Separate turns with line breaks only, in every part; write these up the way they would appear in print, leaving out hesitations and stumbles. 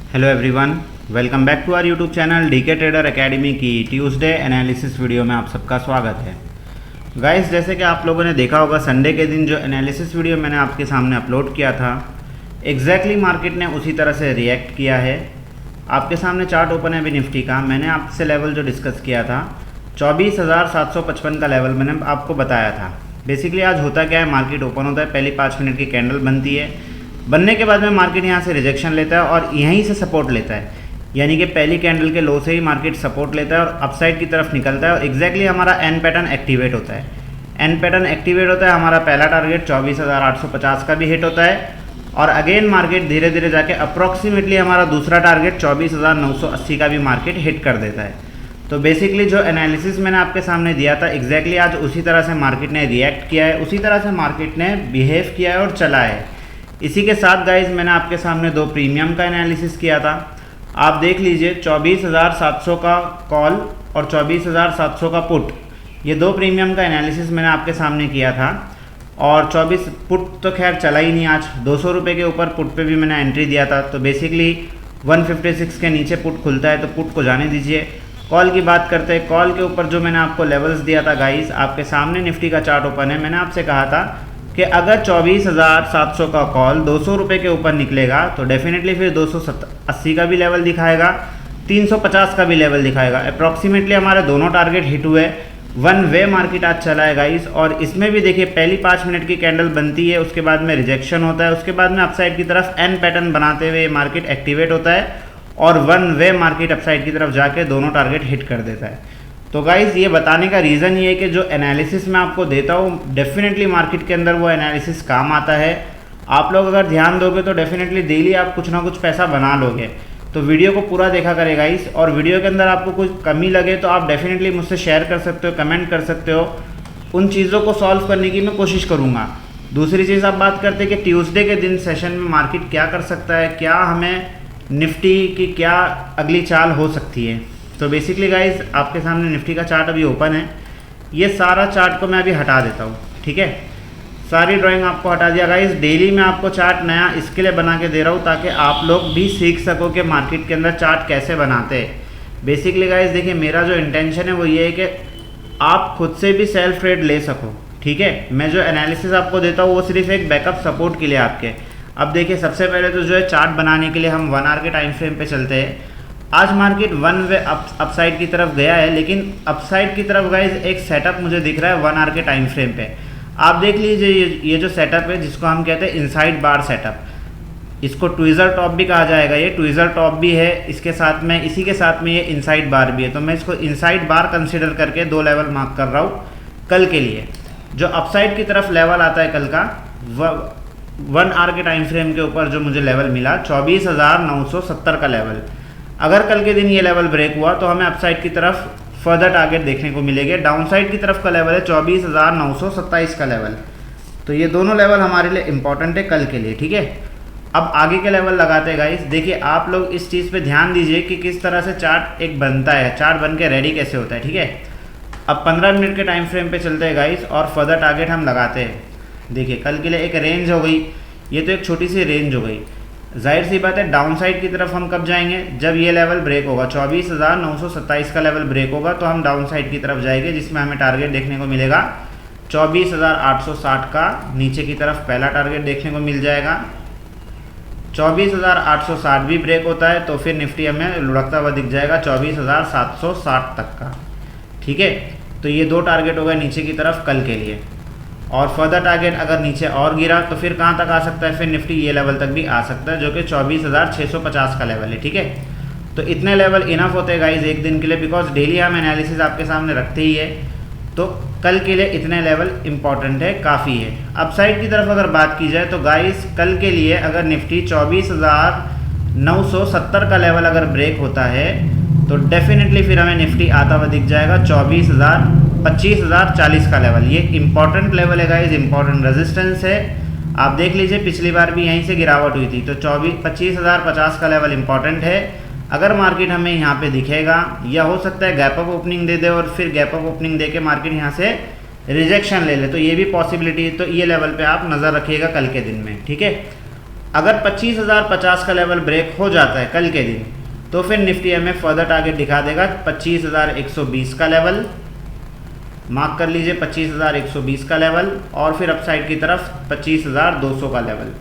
Hello everyone, welcome back to our YouTube channel DK trader academy की Tuesday analysis video में आप सबका स्वागत है। गाइस, जैसे कि आप लोगों ने देखा होगा संडे के दिन जो एनालिसिस वीडियो मैंने आपके सामने अपलोड किया था, एग्जैक्टली मार्केट ने उसी तरह से रिएक्ट किया है। आपके सामने चार्ट ओपन है अभी निफ्टी का। मैंने आपसे लेवल जो डिस्कस किया था 24,755 का लेवल मैंने आपको बताया था। बेसिकली आज होता क्या है, मार्केट ओपन होता है, पहली 5 मिनट की कैंडल बनती है, बनने के बाद में मार्केट यहाँ से रिजेक्शन लेता है और यहीं से सपोर्ट लेता है, यानी कि पहली कैंडल के लो से ही मार्केट सपोर्ट लेता है और अपसाइड की तरफ निकलता है और एग्जैक्टली हमारा एन पैटर्न एक्टिवेट होता है। एन पैटर्न एक्टिवेट होता है, हमारा पहला टारगेट 24,850 का भी हिट होता है और अगेन मार्केट धीरे धीरे जाके अप्रॉक्सीमेटली हमारा दूसरा टारगेट 24,980 का भी मार्केट हिट कर देता है। तो बेसिकली जो एनालिसिस मैंने आपके सामने दिया था एग्जैक्टली आज उसी तरह से मार्केट ने रिएक्ट किया है, उसी तरह से मार्केट ने बिहेव किया है और चला है। इसी के साथ गाइज मैंने आपके सामने दो प्रीमियम का एनालिसिस किया था। आप देख लीजिए 24,700 का कॉल और 24,700 का पुट, ये दो प्रीमियम का एनालिसिस मैंने आपके सामने किया था। और 24 पुट तो खैर चला ही नहीं आज, 200 रुपये के ऊपर पुट पे भी मैंने एंट्री दिया था। तो बेसिकली 156 के नीचे पुट खुलता है तो पुट को जाने दीजिए। कॉल की बात करते हैं। कॉल के ऊपर जो मैंने आपको लेवल्स दिया था गाइस, आपके सामने निफ्टी का चार्ट ओपन है। मैंने आपसे कहा था कि अगर 24,700 का कॉल 200 रुपये के ऊपर निकलेगा तो डेफिनेटली फिर 280 का भी लेवल दिखाएगा, 350 का भी लेवल दिखाएगा। अप्रॉक्सीमेटली हमारे दोनों टारगेट हिट हुए। वन वे मार्केट आज चला है गाइस। और इसमें भी देखिए पहली 5 मिनट की कैंडल बनती है, उसके बाद में रिजेक्शन होता है, उसके बाद में अपसाइड की तरफ एन पैटर्न बनाते हुए मार्केट एक्टिवेट होता है और वन वे मार्केट अपसाइड की तरफ जाके दोनों टारगेट हिट कर देता है। तो गाइज़ ये बताने का रीज़न ये है कि जो एनालिसिस मैं आपको देता हूँ डेफिनेटली मार्केट के अंदर वो एनालिसिस काम आता है। आप लोग अगर ध्यान दोगे तो डेफिनेटली डेली आप कुछ ना कुछ पैसा बना लोगे। तो वीडियो को पूरा देखा करें गाइस, और वीडियो के अंदर आपको कुछ कमी लगे तो आप डेफिनेटली मुझसे शेयर कर सकते हो, कमेंट कर सकते हो। उन चीज़ों को सॉल्व करने की मैं कोशिश करूँगा। दूसरी चीज़ आप बात करते हैं कि ट्यूसडे के दिन सेशन में मार्केट क्या कर सकता है, क्या हमें निफ्टी की क्या अगली चाल हो सकती है। तो बेसिकली गाइज आपके सामने निफ्टी का चार्ट अभी ओपन है। ये सारा चार्ट को मैं अभी हटा देता हूँ, ठीक है। सारी ड्राइंग आपको हटा दिया गाइज। डेली मैं आपको चार्ट नया इसके लिए बना के दे रहा हूँ ताकि आप लोग भी सीख सको कि मार्केट के अंदर चार्ट कैसे बनाते हैं। बेसिकली गाइज देखिए मेरा जो इंटेंशन है वो ये है कि आप खुद से भी सेल्फ ट्रेड ले सको, ठीक है। मैं जो एनालिसिस आपको देता हूँ वो सिर्फ एक बैकअप सपोर्ट के लिए आपके। अब देखिए सबसे पहले तो जो है चार्ट बनाने के लिए हम 1 आवर के टाइम फ्रेम पे चलते हैं। आज मार्केट वन वे अपसाइड की तरफ गया है, लेकिन अपसाइड की तरफ गाइज एक सेटअप मुझे दिख रहा है 1 आवर के टाइम फ्रेम पे। आप देख लीजिए ये जो सेटअप है जिसको हम कहते हैं इनसाइड बार सेटअप, इसको ट्विज़र टॉप भी कहा जाएगा। ये ट्विज़र टॉप भी है, इसके साथ में इसी के साथ में ये इनसाइड बार भी है। तो मैं इसको इनसाइड बार कंसिडर करके 2 लेवल मार्क कर रहा हूँ कल के लिए। जो अपसाइड की तरफ लेवल आता है कल का 1 आवर के टाइम फ्रेम के ऊपर जो मुझे लेवल मिला 24,970 का लेवल। अगर कल के दिन ये लेवल ब्रेक हुआ तो हमें अपसाइड की तरफ फर्दर टारगेट देखने को मिलेंगे। डाउनसाइड की तरफ का लेवल है 24,927 का लेवल। तो ये दोनों लेवल हमारे लिए इंपॉर्टेंट है कल के लिए, ठीक है। अब आगे के लेवल लगाते हैं गाइस। देखिए आप लोग इस चीज़ पे ध्यान दीजिए कि किस तरह से चार्ट एक बनता है, चार्ट बन के रेडी कैसे होता है, ठीक है। अब 15 मिनट के टाइम फ्रेम पे चलते हैं गाइस और फर्दर टारगेट हम लगाते हैं। देखिए कल के लिए एक रेंज हो गई, ये तो एक छोटी सी रेंज हो गई। जाहिर सी बात है डाउन साइड की तरफ हम कब जाएंगे, जब ये लेवल ब्रेक होगा 24,927 का लेवल ब्रेक होगा तो हम डाउन साइड की तरफ जाएंगे, जिसमें हमें टारगेट देखने को मिलेगा 24,860 का। नीचे की तरफ पहला टारगेट देखने को मिल जाएगा। 24,860 भी ब्रेक होता है तो फिर निफ्टी हमें लुढ़कता हुआ दिख जाएगा 24,760 तक का, ठीक है। तो ये 2 टारगेट हो गए नीचे की तरफ कल के लिए। और फर्दर टारगेट अगर नीचे और गिरा तो फिर कहाँ तक आ सकता है, फिर निफ्टी ये लेवल तक भी आ सकता है जो कि 24,650 का लेवल है, ठीक है। तो इतने लेवल इनफ होते हैं गाइज एक दिन के लिए, बिकॉज डेली हम एनालिसिस आपके सामने रखते ही है। तो कल के लिए इतने लेवल इंपॉर्टेंट है, काफ़ी है। अपसाइड की तरफ अगर बात की जाए तो गाइज कल के लिए अगर निफ्टी 24,970 का लेवल अगर ब्रेक होता है तो डेफिनेटली फिर हमें निफ्टी आता हुआ दिख जाएगा 25,040 का लेवल। ये इंपॉर्टेंट लेवल है गाइज, इंपॉर्टेंट रेजिस्टेंस है। आप देख लीजिए पिछली बार भी यहीं से गिरावट हुई थी तो 25,050 का लेवल इंपॉर्टेंट है। अगर मार्केट हमें यहाँ पे दिखेगा या हो सकता है गैप अप ओपनिंग दे दे और फिर गैप अप ओपनिंग दे के मार्केट यहाँ से रिजेक्शन ले ले, तो ये भी पॉसिबिलिटी है। तो ये लेवल पे आप नज़र रखिएगा कल के दिन में, ठीक है। अगर 25,050 का लेवल ब्रेक हो जाता है कल के दिन, तो फिर निफ्टी हमें फर्दर टारगेट दिखा देगा 25,120 का लेवल, मार्क कर लीजिए 25,120 का लेवल, और फिर अपसाइड की तरफ 25,200 का लेवल।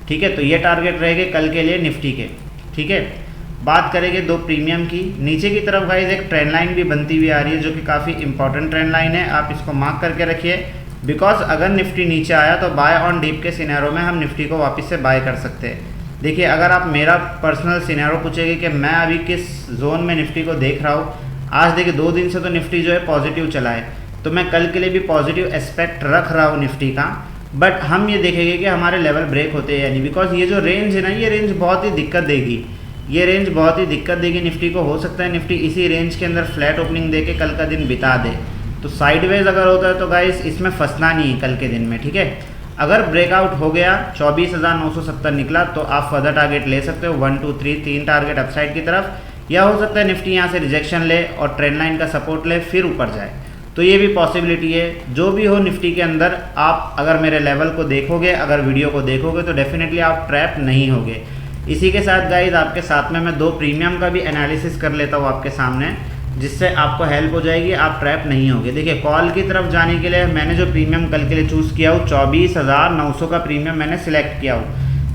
ठीक है, तो ये टारगेट रहेंगे कल के लिए निफ्टी के। ठीक है, बात करेंगे दो प्रीमियम की। नीचे की तरफ गाइस एक ट्रेंड लाइन भी बनती हुई आ रही है, जो कि काफ़ी इंपॉर्टेंट ट्रेंड लाइन है, आप इसको मार्क करके रखिए। बिकॉज अगर निफ्टी नीचे आया तो बाय ऑन डीप के सिनेरियो में हम निफ्टी को वापस से बाय कर सकते हैं। देखिए, अगर आप मेरा पर्सनल सिनेरियो पूछेंगे कि मैं अभी किस जोन में निफ्टी को देख रहा हूँ, आज देखिए 2 दिन से तो निफ्टी जो है पॉजिटिव चला है, तो मैं कल के लिए भी पॉजिटिव एस्पेक्ट रख रहा हूँ निफ्टी का। बट हम ये देखेंगे कि हमारे लेवल ब्रेक होते हैं या नहीं, बिकॉज ये जो रेंज है ना, ये रेंज बहुत ही दिक्कत देगी, ये रेंज बहुत ही दिक्कत देगी निफ्टी को। हो सकता है निफ्टी इसी रेंज के अंदर फ्लैट ओपनिंग दे के कल का दिन बिता दे। तो साइडवेज अगर होता है तो गाइस इसमें फंसना नहीं है कल के दिन में। ठीक है, अगर ब्रेकआउट हो गया 24,970 निकला तो आप फर्दर टारगेट ले सकते हो, 1 2 3 3 टारगेट अपसाइड की तरफ, या हो सकता है निफ्टी यहाँ से रिजेक्शन ले और ट्रेंड लाइन का सपोर्ट ले फिर ऊपर जाए, तो ये भी पॉसिबिलिटी है। जो भी हो निफ्टी के अंदर, आप अगर मेरे लेवल को देखोगे, अगर वीडियो को देखोगे, तो डेफिनेटली आप ट्रैप नहीं होगे। इसी के साथ गाइज आपके साथ में मैं 2 प्रीमियम का भी एनालिसिस कर लेता हूँ आपके सामने, जिससे आपको हेल्प हो जाएगी, आप ट्रैप नहीं होगे। देखिए, कॉल की तरफ जाने के लिए मैंने जो प्रीमियम कल के लिए चूज़ किया हूँ, 24,900 का प्रीमियम मैंने सिलेक्ट किया हूँ।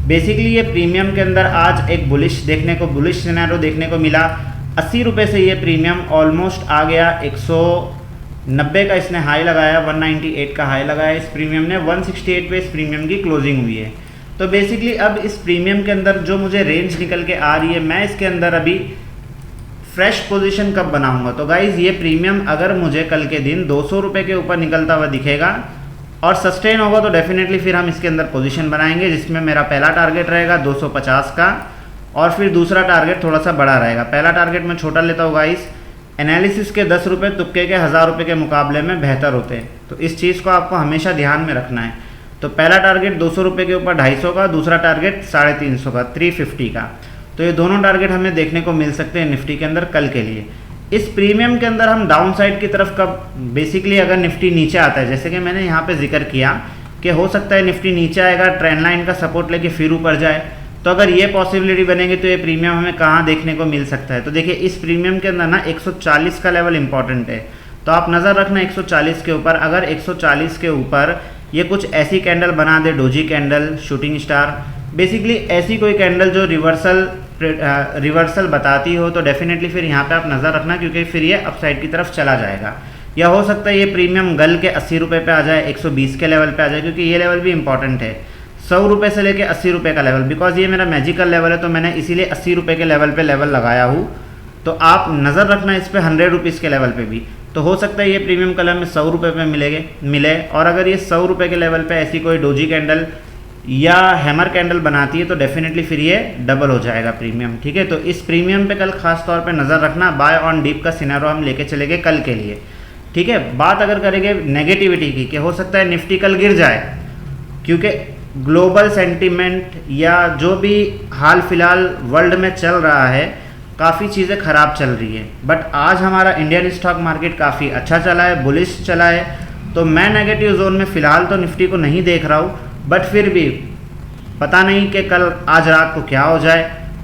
बेसिकली ये प्रीमियम के अंदर आज एक बुलिश सिनेरियो देखने को मिला। 80 रुपये से ये प्रीमियम ऑलमोस्ट आ गया 190 का इसने हाई लगाया, 198 का हाई लगाया इस प्रीमियम ने, 168 पे इस प्रीमियम की क्लोजिंग हुई है। तो बेसिकली अब इस प्रीमियम के अंदर जो मुझे रेंज निकल के आ रही है, मैं इसके अंदर अभी फ्रेश पोजीशन कब बनाऊंगा। तो गाइज ये प्रीमियम अगर मुझे कल के दिन 200 रुपये के ऊपर निकलता हुआ दिखेगा और सस्टेन होगा, तो डेफिनेटली फिर हम इसके अंदर पोजीशन बनाएंगे, जिसमें मेरा पहला टारगेट रहेगा 250 का, और फिर दूसरा टारगेट थोड़ा सा बड़ा रहेगा। पहला टारगेट मैं छोटा लेता हूँ गाइज, एनालिसिस के 10 रुपये तुक्के के 1000 रुपये के मुकाबले में बेहतर होते हैं, तो इस चीज़ को आपको हमेशा ध्यान में रखना है। तो पहला टारगेट 200 रुपये के ऊपर 250 का, दूसरा टारगेट 350 का, 350 का। तो ये दोनों टारगेट हमें देखने को मिल सकते हैं निफ्टी के अंदर कल के लिए। इस प्रीमियम के अंदर हम डाउन साइड की तरफ कब, बेसिकली अगर निफ्टी नीचे आता है, जैसे कि मैंने यहाँ पे जिक्र किया कि हो सकता है निफ्टी नीचे आएगा, ट्रेंड लाइन का सपोर्ट लेके फिर ऊपर जाए, तो अगर ये पॉसिबिलिटी बनेगी तो ये प्रीमियम हमें कहाँ देखने को मिल सकता है। तो देखिए, इस प्रीमियम के अंदर ना 140 का लेवल इंपॉर्टेंट है, तो आप नज़र रखना 140 के ऊपर। अगर 140 के ऊपर ये कुछ ऐसी कैंडल बना दे, doji candle, shooting star, basically ऐसी कोई कैंडल जो रिवर्सल बताती हो, तो डेफिनेटली फिर यहाँ पे आप नज़र रखना, क्योंकि फिर ये अपसाइड की तरफ चला जाएगा। या हो सकता है ये प्रीमियम गल के 80 रुपये पे आ जाए, 120 के लेवल पे आ जाए, क्योंकि ये लेवल भी इंपॉर्टेंट है, 100 रुपये से लेके 80 रुपये का लेवल। बिकॉज ये मेरा मैजिकल लेवल है, तो मैंने इसीलिए 80 रुपये के लेवल पे लेवल लगाया हूँ। तो आप नज़र रखना इस पर 100 रुपीज़ के लेवल पे भी। तो हो सकता है ये प्रीमियम कलर में 100 रुपये पे मिले, और अगर ये 100 रुपये के लेवल पे ऐसी कोई डोजी कैंडल या हैमर कैंडल बनाती है, तो डेफिनेटली फिर ये डबल हो जाएगा प्रीमियम। ठीक है, तो इस प्रीमियम पे कल खास तौर पे नज़र रखना, बाय ऑन डीप का सिनेरियो हम लेके चलेंगे कल के लिए। ठीक है, बात अगर करेंगे नेगेटिविटी की, कि हो सकता है निफ्टी कल गिर जाए, क्योंकि ग्लोबल सेंटीमेंट या जो भी हाल फिलहाल वर्ल्ड में चल रहा है, काफ़ी चीज़ें ख़राब चल रही है। बट आज हमारा इंडियन स्टॉक मार्केट काफ़ी अच्छा चला है, बुलिश चला है, तो मैं नेगेटिव जोन में फ़िलहाल तो निफ्टी को नहीं देख रहा हूँ। बट फिर भी पता नहीं कि कल आज रात को क्या हो जाए,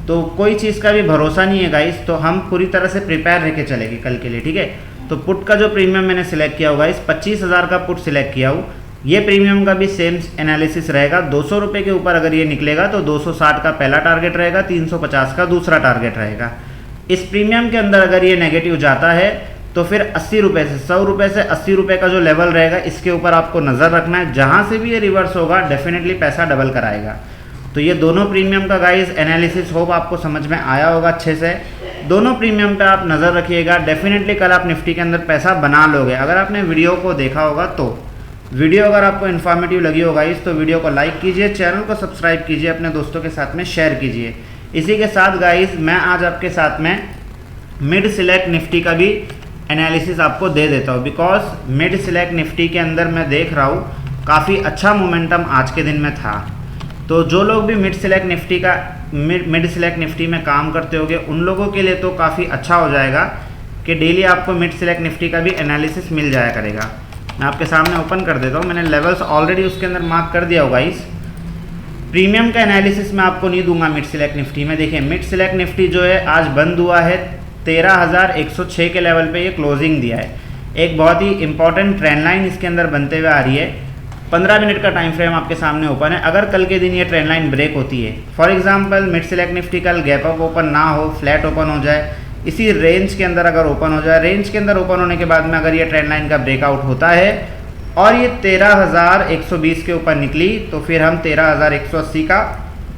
तो कोई चीज़ का भी भरोसा नहीं है गाइस, तो हम पूरी तरह से प्रिपेयर रह के चलेंगे कल के लिए। ठीक है, तो पुट का जो प्रीमियम मैंने सिलेक्ट किया होगा, इस 25,000 का पुट सिलेक्ट किया हूँ, ये प्रीमियम का भी सेम एनालिसिस रहेगा। 200 रुपये के ऊपर अगर ये निकलेगा तो 260 का पहला टारगेट रहेगा, 350 का दूसरा टारगेट रहेगा। इस प्रीमियम के अंदर अगर ये नेगेटिव जाता है तो फिर 80 रुपये से 100 रुपये से 80 रुपये का जो लेवल रहेगा, इसके ऊपर आपको नज़र रखना है। जहाँ से भी ये रिवर्स होगा डेफिनेटली पैसा डबल कराएगा। तो ये दोनों प्रीमियम का गाइस एनालिसिस होप आपको समझ में आया होगा अच्छे से। दोनों प्रीमियम पे आप नज़र रखिएगा, डेफिनेटली कल आप निफ्टी के अंदर पैसा बना लोगे। अगर आपने वीडियो को देखा होगा तो वीडियो अगर आपको इन्फॉर्मेटिव लगी होगा तो वीडियो को लाइक कीजिए, चैनल को सब्सक्राइब कीजिए, अपने दोस्तों के साथ में शेयर कीजिए। इसी के साथ गाइस मैं आज आपके साथ में मिड सिलेक्ट निफ्टी का भी एनालिसिस आपको दे देता हूँ, बिकॉज मिड सिलेक्ट निफ्टी के अंदर मैं देख रहा हूँ काफ़ी अच्छा मोमेंटम आज के दिन में था। तो जो लोग भी मिड सिलेक्ट निफ्टी में काम करते होंगे उन लोगों के लिए तो काफ़ी अच्छा हो जाएगा कि डेली आपको मिड सिलेक्ट निफ्टी का भी एनालिसिस मिल जाया करेगा। मैं आपके सामने ओपन कर देता हूँ, मैंने लेवल्स ऑलरेडी उसके अंदर मार्क कर दिया होगा। प्रीमियम का एनालिसिस मैं आपको नहीं दूंगा मिड सिलेक्ट निफ्टी में। देखिए मिड सिलेक्ट निफ्टी जो है आज बंद हुआ है 13,106 के लेवल पे ये क्लोजिंग दिया है। एक बहुत ही इंपॉर्टेंट ट्रेंड लाइन इसके अंदर बनते हुए आ रही है। 15 मिनट का टाइम फ्रेम आपके सामने ओपन है। अगर कल के दिन ये ट्रेंड लाइन ब्रेक होती है, for example mid select Nifty कल गैप अप ओपन ना हो, फ्लैट ओपन हो जाए, इसी रेंज के अंदर अगर ओपन हो जाए, रेंज के अंदर ओपन होने के बाद में अगर ये ट्रेंड लाइन का ब्रेकआउट होता है और ये 13,120 के ऊपर निकली तो फिर हम 13,180 का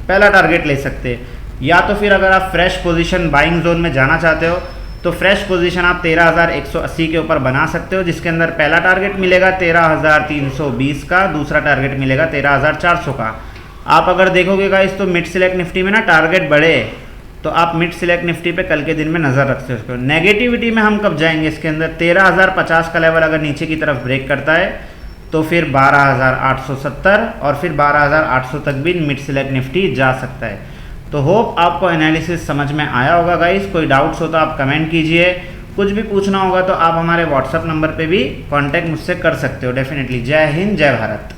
पहला टारगेट ले सकते हैं। या तो फिर अगर आप फ्रेश पोजीशन बाइंग जोन में जाना चाहते हो तो फ्रेश पोजीशन आप 13,180 के ऊपर बना सकते हो, जिसके अंदर पहला टारगेट मिलेगा 13,320 का, दूसरा टारगेट मिलेगा 13,400 का। आप अगर देखोगे गाइस तो मिड सिलेक्ट निफ्टी में ना टारगेट बढ़े तो आप मिड सिलेक्ट निफ्टी पे कल के दिन में नज़र रख सकते हो। नेगेटिविटी में हम कब जाएंगे इसके अंदर, 13,050 का लेवल अगर नीचे की तरफ ब्रेक करता है तो फिर 12,870 और फिर 12,800 तक भी मिड सिलेक्ट निफ्टी जा सकता है। तो होप आपको एनालिसिस समझ में आया होगा गाइस। कोई डाउट्स हो तो आप कमेंट कीजिए, कुछ भी पूछना होगा तो आप हमारे व्हाट्सअप नंबर पे भी कांटेक्ट मुझसे कर सकते हो डेफिनेटली। जय हिंद, जय भारत।